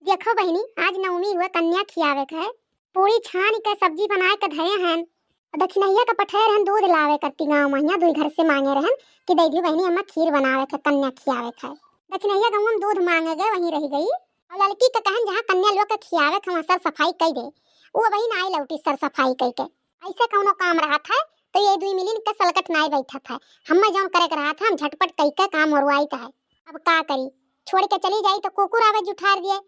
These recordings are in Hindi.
देखो बहनी, आज नवमी हुआ, कन्या खियावे के है। पूरी छान के सब्जी बनाए के धरे हैं। दक्षिणैया का पठेर हन दूध लावे करती गाँव महिया दुई घर से मांगे रहन कि दैदी बहनी अम्मा खीर बनावे के कन्या खियावे के है। दक्षिणैया गाँव में दूध मांगे गए, वहीं रह गई। और लड़की का कहन जहाँ कन्या लोग के खियावे के वहाँ सर सफाई कई दे, वो वही ना आई लौटी सर सफाई कई के। ऐसे कौनो काम रहा था तो ये दुई मिलिन के सलकट नाई बैठा था। हम जौन करे रहा था हम झटपट कई के काम औरवाई था। अब का करी, छोड़ के चली जाई तो कुकुर आवे जुठार दिए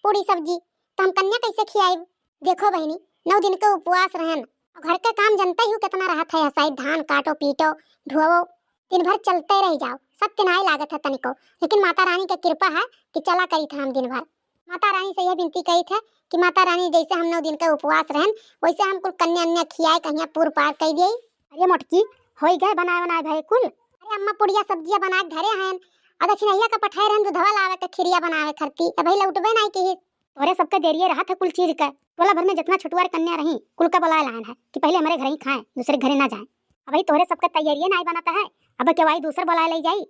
पूरी सब्जी, तो हम कन्या कैसे खियाई। देखो बहनी, 9 दिन के उपवास रहन, घर के काम जनता ही कितना रहा था। ऐसा धान काटो पीटो धोवो, दिन भर चलते रह जाओ, सब तिनाई लागत है तनिको। लेकिन माता रानी की कृपा है कि चला करी था हम दिन भर। माता रानी से यह विनती कही थे कि माता रानी जैसे हम 9 दिन के उपवास रहन वैसे हम कुल कन्या अन्या खियाए कहिया पूर पार कई दी। अरे मोटकी होई गए बनाए बनाए भाई कुल। अरे अम्मा पुड़िया सब्जियां बना के धरे हैं। दक्षिणैया का पठाए रहन दूधवा लावे के खिरिया बनावे खरती अब भाई लौटबे नहीं की। तोरे सबके देरिए रहा था कुल चीज का। टोला भर में जितना छुटवार कन्या रही कुल का बुलाए लान है कि पहले हमारे घर ही खाएं, दूसरे घरे ना जाएं। अब भाई तोरे सबका तैयारी नहीं बनाता है, अब के भाई दूसरा बुलाए ले जाई।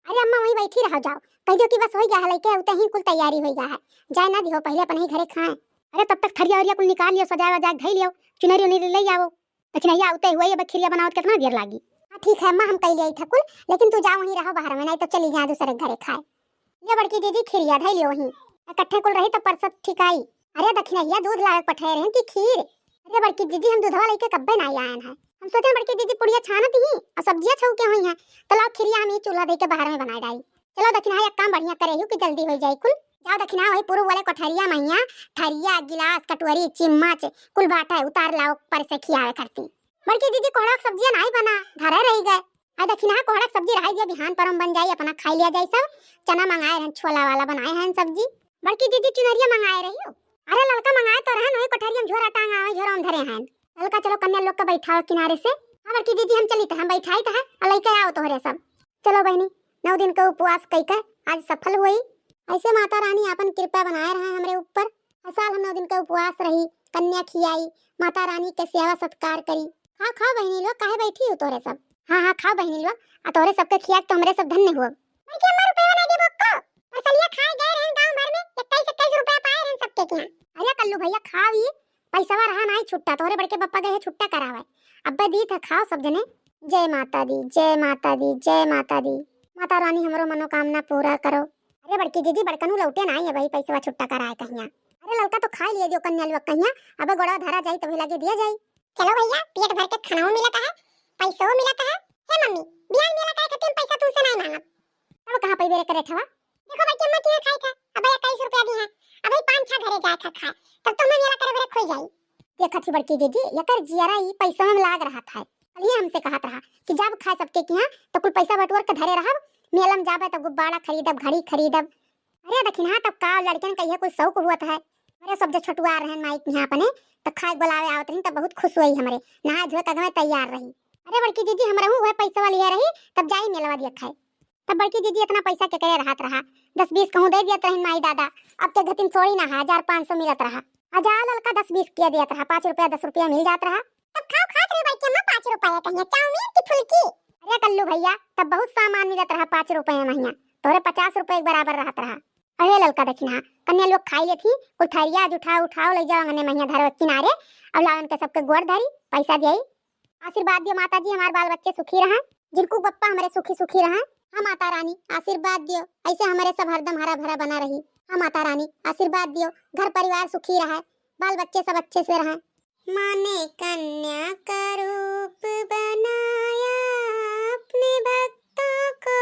अरे अम्मा वहीं बैठी रहो, जाओ कह दो कि बस हो गया है, लेके उते ही कुल तैयारी हो गया है, जाए ना दिहो पहले अपन ही घरे खाएं। अरे तब तक थरिया वरिया कुल निकाल लियो, सजा वजा धई लियो, चुनरी उनरी ले आओ। दक्षिणैया आते हुए अब खिरिया बनावत कितना देर लागी। हां ठीक है अम्मा, हम कह लिया था कुल, लेकिन तू जा वहीं रहो बाहर में, नहीं तो चली जा दूसरे घरे खाए। ये बड़की दीदी खिरिया धई लियो वहीं, इकट्ठे कुल रही तो परसत ठीक आई। अरे दक्षिणैया दूध लावे पठे रहे कि खीर। अरे बड़की दीदी हम दूधवा लेके कब्बे नहीं आए हैं, हम सोचे बड़की दीदी पुड़िया छानत ही और सब्जियां छौके हुई हैं, तो लाओ खिरिया हम ही चूल्हा दे के बाहर में बनाई डाली। चलो दक्षिणा एक काम बढ़िया करे कि जल्दी हो जाए कुल। जाओ दक्षिणा वही पूर्व वाले कोठरिया मैया थरिया गिलास कटोरी चिम्मच कुल बाटा उतार लाओ पर से खियावे करती। बड़की दीदी कोहड़ा सब्जियां नहीं बना धरे रह गए। आ दक्षिणा कोहड़ा सब्जी रह गया, बिहान परम बन जाई अपना खा लिया जाए। सब चना मंगाए हैं, छोला वाला बनाए हैं सब्जी। बड़की दीदी चुनरिया मंगाए रही हो। अरे लड़का मंगाए तो रहन वही कोठरिया में झोरा टांगा वही झोरा में धरे हैं। लड़का चलो कन्या लोग का बैठाओ किनारे से। हां बड़की दीदी हम चली तो हम बैठाई तो है और लेके आओ तोहरे सब। चलो बहनी 9 दिन का उपवास कई के आज सफल हुई। ऐसे माता रानी अपन कृपा बनाए रहे हमरे ऊपर। हर साल हम 9 दिन का उपवास रही, कन्या खियाई, माता रानी के सेवा सत्कार करी। हाँ खाओ बहनी लोग, काहे बैठी हो तोरे सब। हाँ हाँ खाओ बहनी लोग, आ तोरे सबके खिया तो हमरे सब धन्य हुआ। भाई के अमर रुपया नहीं देबो को, मसलिया खाए गए रहन गांव भर में 21 रुपया पाए रहन सबके के। अरे कल्लू भैया खाओ, ये पैसा रहा नहीं छुट्टा, तोरे बड़के पप्पा गए छुट्टा करावे, अब्बे दी था खाओ सब जने। जय माता दी जय माता दी जय माता दी। माता रानी हमरो मनोकामना पूरा करो। अरे बड़की दीदी बड़कनू लौटे नहीं है भाई पैसा छुट्टा कराए कहिया। अरे लड़का तो खा लिए दियो कन्या लोग कहिया, अब गोड़ा धरा जाई तो लगे दिया जाई। चलो भैया पेट भर के खाना मिलता है, पैसा मिलता है। हे मम्मी बियाह मेला का खातिर पैसा तुमसे नहीं मांगब, तब कहां पे बेरे करे ठवा। देखो भाई अम्मा के खाई था अब 21 रुपया दी है, अब 5-6 घरे जाए था खाए, तब तो मैं मेला करे बेरे खोई जाई। देखा थी बड़की दीदी यकर जियारा ई पैसा में लाग रहा था। कल हमसे कहा था कि जब खाए सबके के यहाँ तो कुल पैसा बटोर के धरे रहा, मेलम जाबे तब गुब्बारा खरीदब घड़ी खरीदब। अरे दक्षिणा तब का लड़कन कहिए कोई शौक हुआ था। अरे सब जो छटुआ रहन माइक यहाँ अपने तो खाए बुलावे आवत रही, तब बहुत खुश हुई हमरे, नहा धोए तक में तैयार रही। अरे बड़की दीदी हम रहूं वह पैसा वाली है रही, तब जाई मेलवा दिया खाए। तब बड़की दीदी इतना पैसा के करे रहत रहा, 10-20 कहूं दे दियत रहन माई दादा, अब के घतिन सोड़ी ना 1500 मिलत रहा। हजार लड़का 10-20 किया दियत रहा, 5 रुपया 10 रुपया मिल जात रहा। तब खाओ खात रहे भाई के अम्मा 5 रुपया कहिया चाउमीन की फुलकी। अरे कल्लू भैया तब बहुत सामान मिलत रहा 5 रुपया महीना, तोरे 50 रुपए के बराबर रहत रहा। अरे लड़का दक्षिणा कन्या लोग खाई ले थी, कुल थरिया उठाओ ले जाओ अंगने महीना धरो किनारे, अब लावन के सबके गोड़ धरी पैसा दिए। आशीर्वाद दियो माता जी हमारे बाल बच्चे सुखी रहें, जिनको बप्पा हमारे सुखी सुखी रहें। हाँ माता रानी आशीर्वाद दियो ऐसे हमारे सब हरदम हरा भरा बना रही। हाँ माता रानी आशीर्वाद दियो घर परिवार सुखी रहे, बाल बच्चे सब अच्छे से रहें। माँ ने कन्या का रूप बनाया अपने भक्तों को